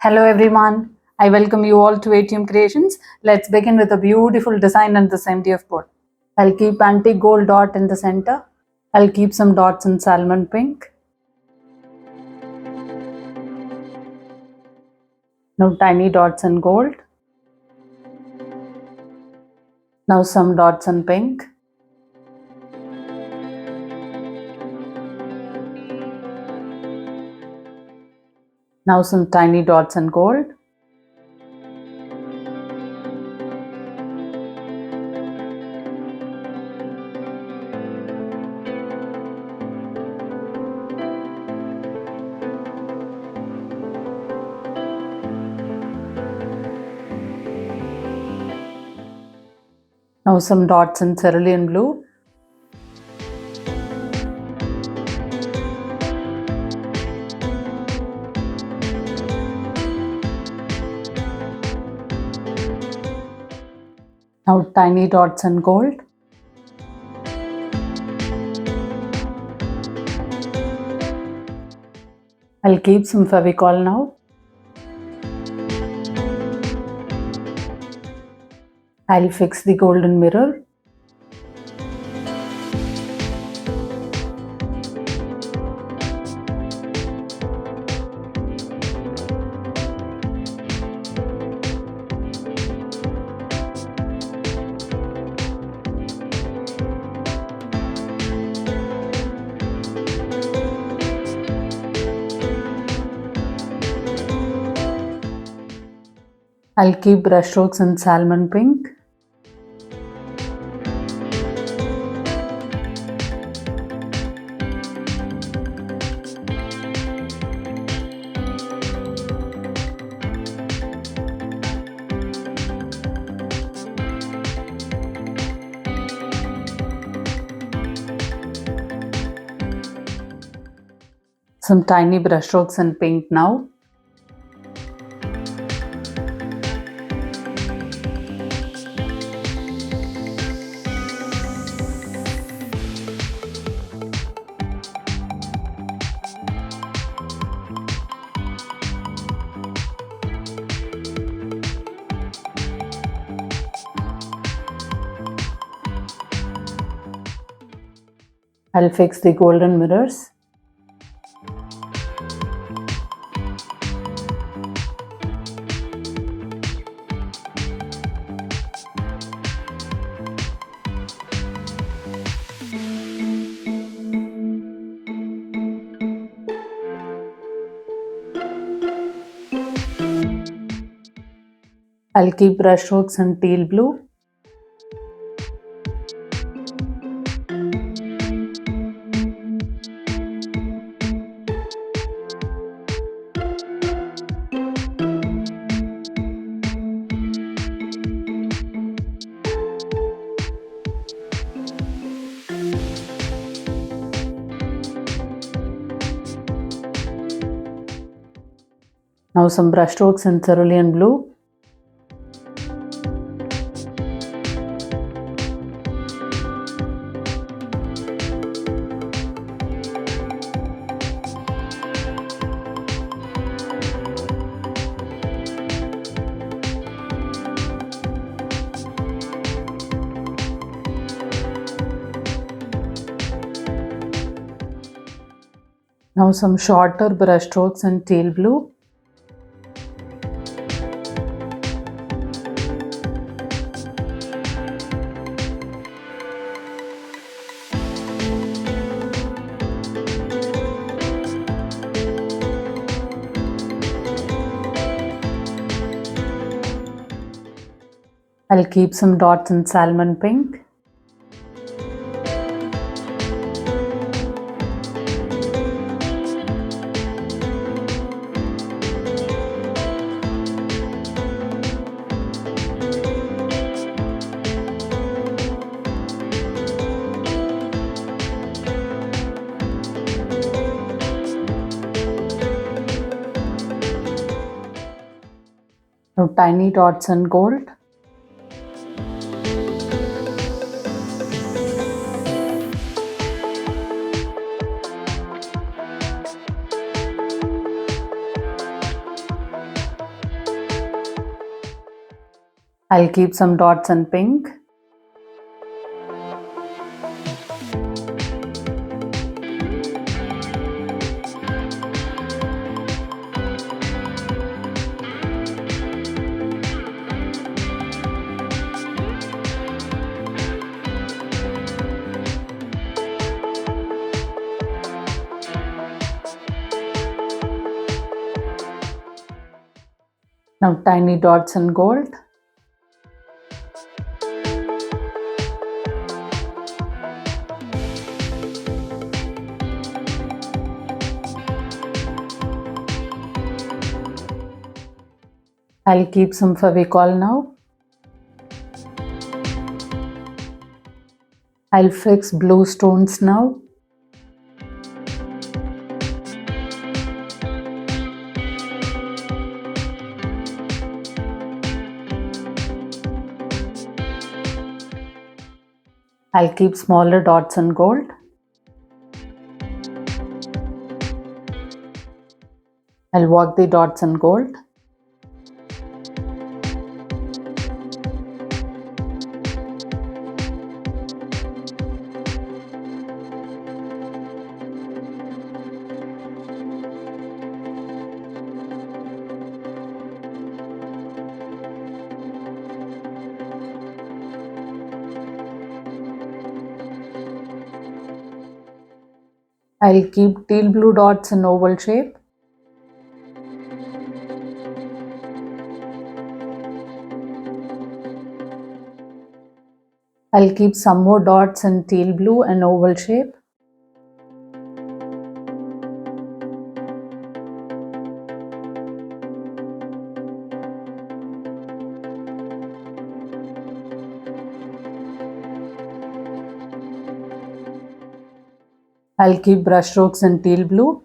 Hello everyone, I welcome you all to ATM Creations. Let's begin with a beautiful design on this MDF board. I'll keep antique gold dot in the center. I'll keep some dots in salmon pink. Now tiny dots in gold. Now some dots in pink. Now some tiny dots in gold. Now some dots in cerulean blue. Now tiny dots in gold. I'll keep some Fevicol now. I'll fix the golden mirror. I'll keep brushstrokes in salmon pink. Some tiny brushstrokes in pink now. I'll fix the golden mirrors. I'll keep brushstrokes in teal blue. Now some brushstrokes in cerulean blue. Now some shorter brushstrokes in teal blue. I'll keep some dots in salmon pink. Now tiny dots in gold. I'll keep some dots in pink. Now tiny dots in gold. I'll keep some Fevicol now. I'll fix blue stones now. I'll keep smaller dots in gold. I'll work the dots in gold. I'll keep teal blue dots in oval shape. I'll keep some more dots in teal blue and oval shape. I'll keep brush strokes in teal blue.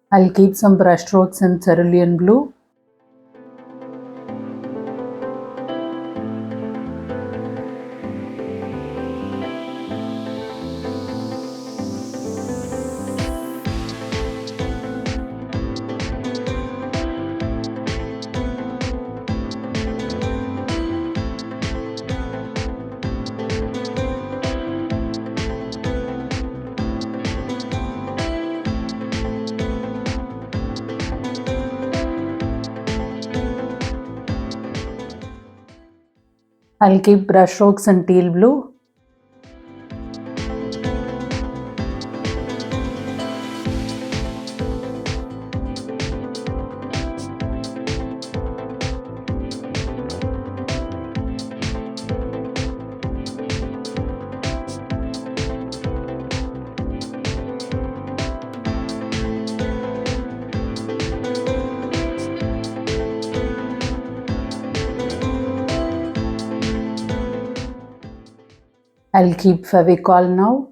I'll keep some brush strokes in cerulean blue. I'll keep brush strokes in teal blue. I'll keep Fevicol now.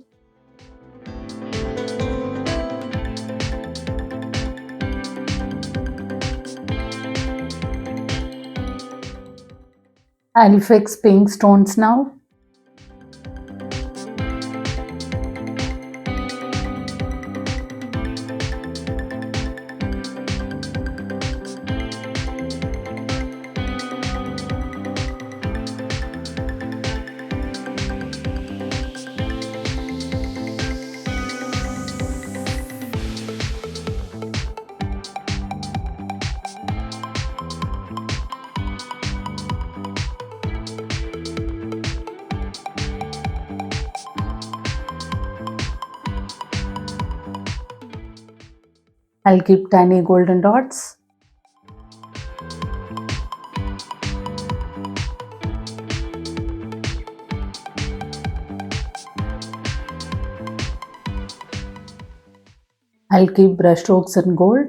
I'll fix pink stones now. I'll keep tiny golden dots. I'll keep brush strokes in gold.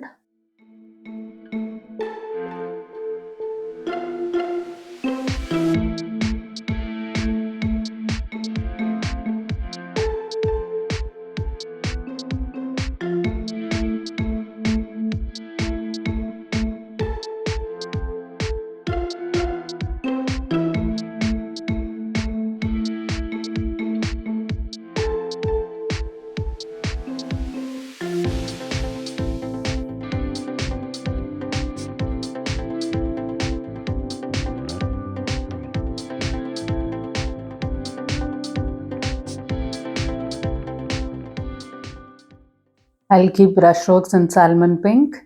I'll keep brush strokes in salmon pink.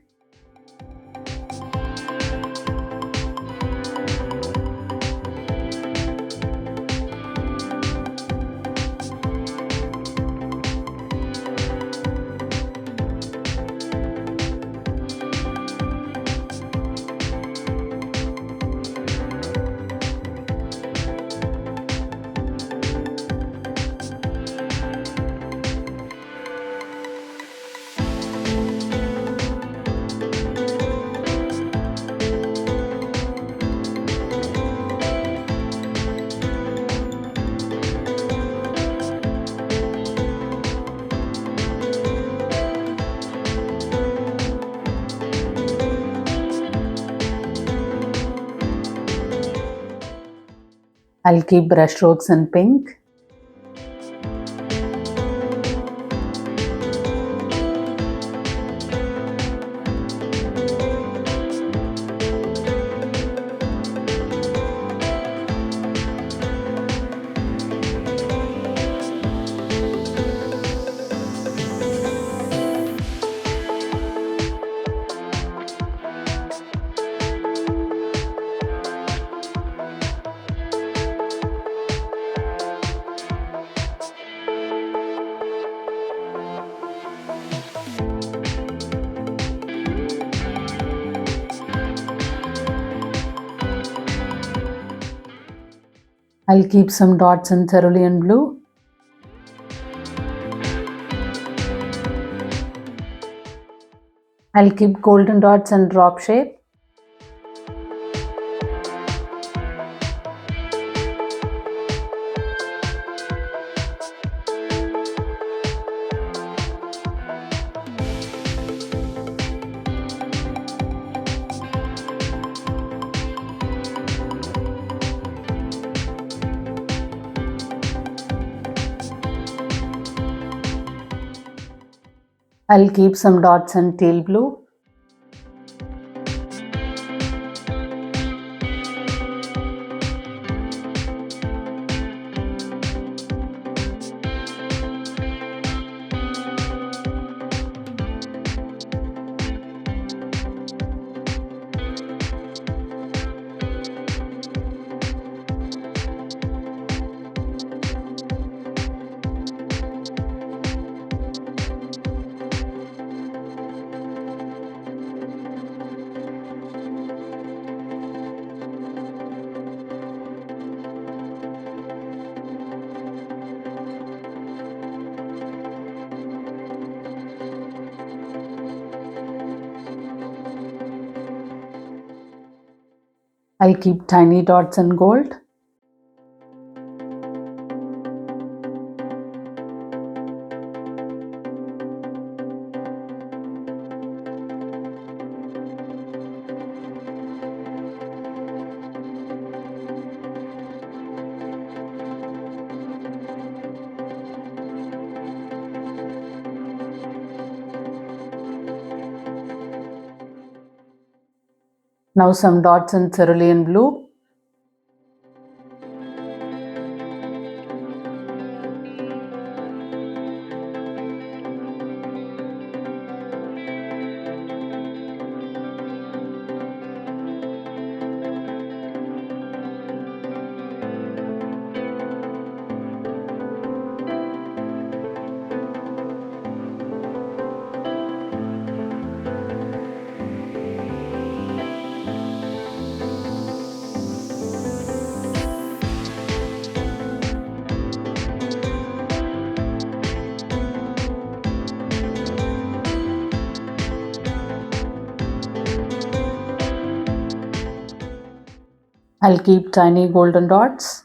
I'll keep brush strokes in pink. I'll keep some dots in cerulean blue. I'll keep golden dots in drop shape. I'll keep some dots in teal blue. I'll keep tiny dots in gold. Now some dots in cerulean blue. I'll keep tiny golden dots.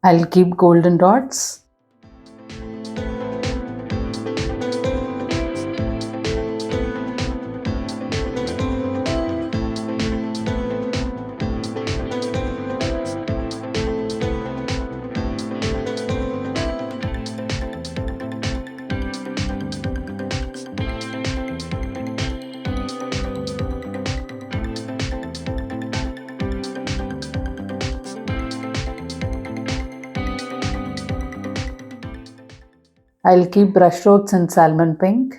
I'll keep golden dots. I'll keep brush strokes in salmon pink.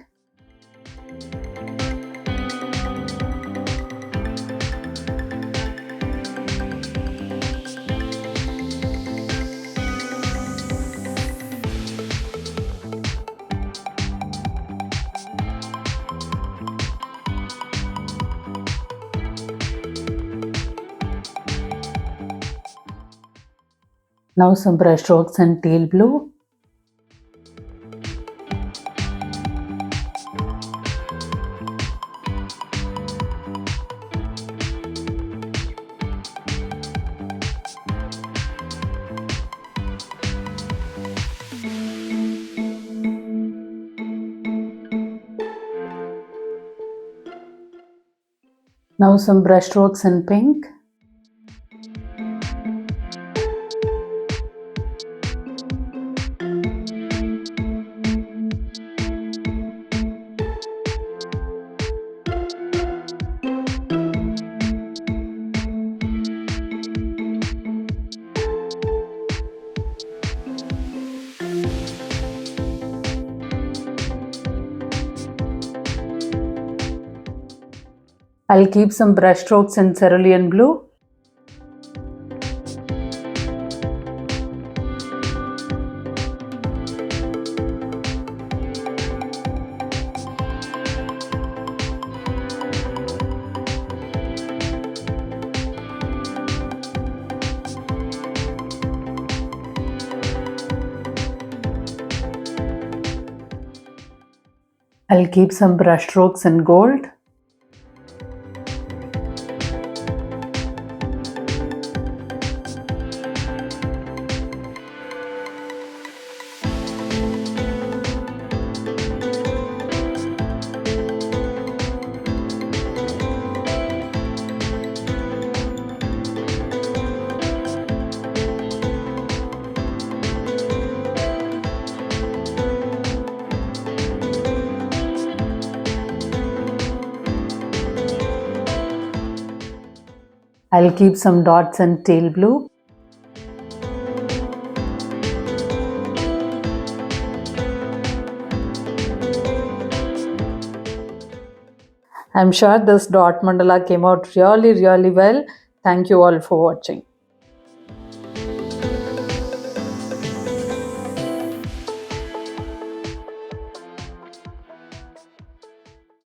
Now some brush strokes in teal blue. Now some brush strokes in pink. I'll keep some brush strokes in cerulean blue. I'll keep some brush strokes in gold. I'll keep some dots in teal blue. I'm sure this dot mandala came out really well. Thank you all for watching.